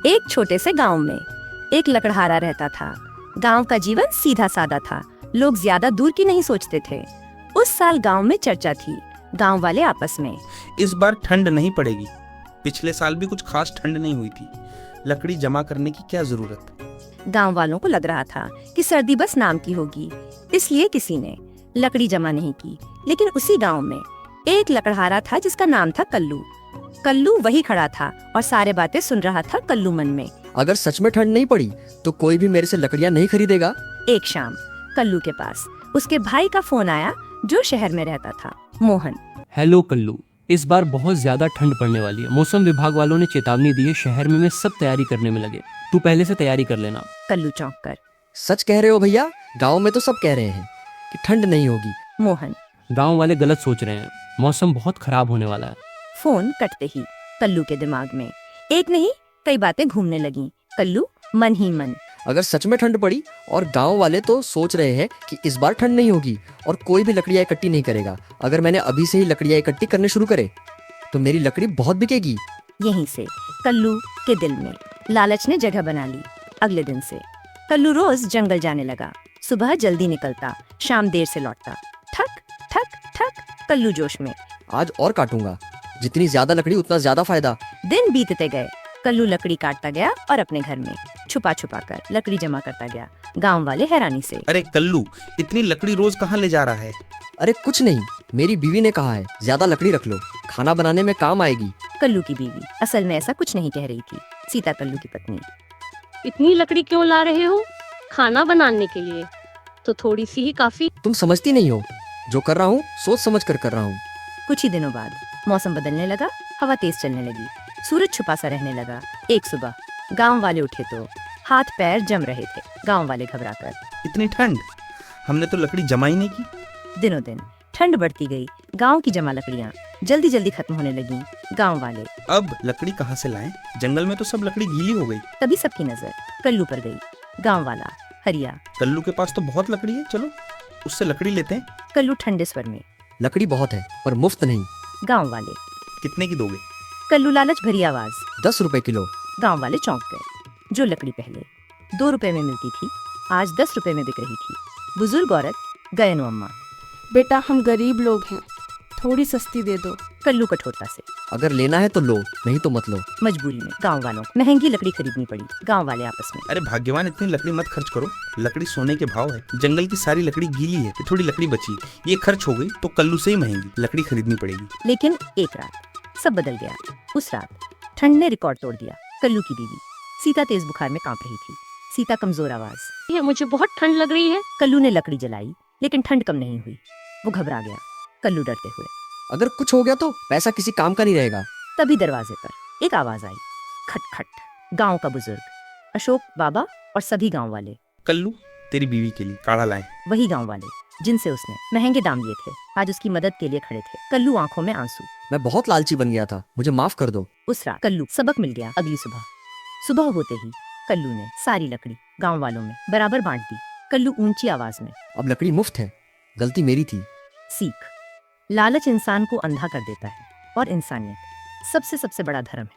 एक छोटे से गांव में एक लकड़हारा रहता था। गांव का जीवन सीधा सादा था। लोग ज्यादा दूर की नहीं सोचते थे। उस साल गांव में चर्चा थी। गांव वाले आपस में, इस बार ठंड नहीं पड़ेगी। पिछले साल भी कुछ खास ठंड नहीं हुई थी। लकड़ी जमा करने की क्या जरूरत। गांव वालों को लग रहा था कि सर्दी बस नाम की होगी, इसलिए किसी ने लकड़ी जमा नहीं की। लेकिन उसी गांव में एक लकड़हारा था जिसका नाम था कल्लू। कल्लू वही खड़ा था और सारे बातें सुन रहा था कल्लू मन में। अगर सच में ठंड नहीं पड़ी तो कोई भी मेरे से लकड़ियाँ नहीं खरीदेगा। एक शाम कल्लू के पास उसके भाई का फोन आया जो शहर में रहता था, मोहन। हेलो कल्लू, इस बार बहुत ज्यादा ठंड पड़ने वाली है। मौसम विभाग वालों ने चेतावनी दी है। शहर में सब तैयारी करने में लगे। तू पहले से तैयारी कर लेना। कल्लू चौंक कर, सच कह रहे हो भैया? गांव में तो सब कह रहे हैं कि ठंड नहीं होगी। मोहन। गांव वाले गलत सोच रहे हैं। मौसम बहुत खराब होने वाला है। फोन कटते ही कल्लू के दिमाग में एक नहीं कई बातें घूमने लगीं। कल्लू मन ही मन, अगर सच में ठंड पड़ी और गांव वाले तो सोच रहे हैं कि इस बार ठंड नहीं होगी और कोई भी लकड़ियाँ इकट्ठी नहीं करेगा, अगर मैंने अभी से ही लकड़ियाँ इकट्ठी करने शुरू करे तो मेरी लकड़ी बहुत बिकेगी। यहीं से कल्लू के दिल में लालच ने जगह बना ली। अगले दिन से कल्लू रोज जंगल जाने लगा। सुबह जल्दी निकलता, शाम देर से लौटता। ठक ठक ठक, कल्लू जोश में। आज और काटूंगा, जितनी ज्यादा लकड़ी उतना ज्यादा फायदा। दिन बीतते गए। कल्लू लकड़ी काटता गया और अपने घर में छुपा छुपा कर लकड़ी जमा करता गया। गांव वाले हैरानी से, अरे कल्लू, इतनी लकड़ी रोज कहाँ ले जा रहा है। अरे कुछ नहीं, मेरी बीवी ने कहा है ज्यादा लकड़ी रख लो, खाना बनाने में काम आएगी। कल्लू की बीवी असल में ऐसा कुछ नहीं कह रही थी। सीता कल्लू की पत्नी। इतनी लकड़ी क्यों ला रहे हो? खाना बनाने के लिए तो थोड़ी सी ही काफी। तुम समझती नहीं हो, जो कर रहा हूँ सोच समझ कर रहा हूँ। कुछ ही दिनों बाद मौसम बदलने लगा। हवा तेज चलने लगी। सूरज छुपा सा रहने लगा। एक सुबह गांव वाले उठे तो हाथ पैर जम रहे थे। गांव वाले घबराकर, इतनी ठंड, हमने तो लकड़ी जमा ही नहीं की। दिनों दिन ठंड बढ़ती गई। गांव की जमा लकड़ियां जल्दी जल्दी खत्म होने लगी। गांव वाले, अब लकड़ी कहाँ से लाएं? जंगल में तो सब लकड़ी गीली हो गई। तभी सबकी नजर कल्लू पर गई। गांव वाला हरिया, कल्लू के पास तो बहुत लकड़ी है, चलो उससे लकड़ी लेते हैं। कल्लू ठंडे स्वर में, लकड़ी बहुत है पर मुफ्त नहीं। गांव वाले, कितने की दोगे? कल्लू लालच भरी आवाज। 10 रुपए किलो। गांव वाले चौंक गए। जो लकड़ी पहले 2 रुपए में मिलती थी आज 10 रुपए में बिक रही थी। बुजुर्ग औरत, गयनु अम्मा। बेटा हम गरीब लोग हैं, थोड़ी सस्ती दे दो। कल्लू कठोरता से, अगर लेना है तो लो, नहीं तो मत लो। मजबूरी में गांव वालों को महंगी लकड़ी खरीदनी पड़ी। गांव वाले आपस में, अरे भाग्यवान, इतनी लकड़ी मत खर्च करो। लकड़ी सोने के भाव है। जंगल की सारी लकड़ी गीली है, थोड़ी लकड़ी बची, ये खर्च हो गई तो कल्लू से ही महंगी लकड़ी खरीदनी पड़ेगी। लेकिन एक रात सब बदल गया। उस रात ठंड ने रिकॉर्ड तोड़ दिया। कल्लू की बीवी सीता तेज बुखार में कांप रही थी। सीता कमजोर आवाज, ये मुझे बहुत ठंड लग रही है। कल्लू ने लकड़ी जलाई लेकिन ठंड कम नहीं हुई। वो घबरा गया। कल्लू डरते हुए, अगर कुछ हो गया तो पैसा किसी काम का नहीं रहेगा। तभी दरवाजे पर एक आवाज आई, खट खट। गांव का बुजुर्ग अशोक बाबा और सभी गांव वाले। कल्लू, तेरी बीवी के लिए काढ़ा लाएं। वही गांव वाले जिनसे उसने महंगे दाम लिए थे आज उसकी मदद के लिए खड़े थे। कल्लू आंखों में आंसू। मैं बहुत लालची बन गया था, मुझे माफ कर दो। उस रात कल्लू सबक मिल गया। अगली सुबह होते ही कल्लू ने सारी लकड़ी गांव वालों में बराबर बांट दी। कल्लू ऊंची आवाज में, अब लकड़ी मुफ्त है, गलती मेरी थी। सीख, लालच इंसान को अंधा कर देता है और इंसानियत सबसे बड़ा धर्म है।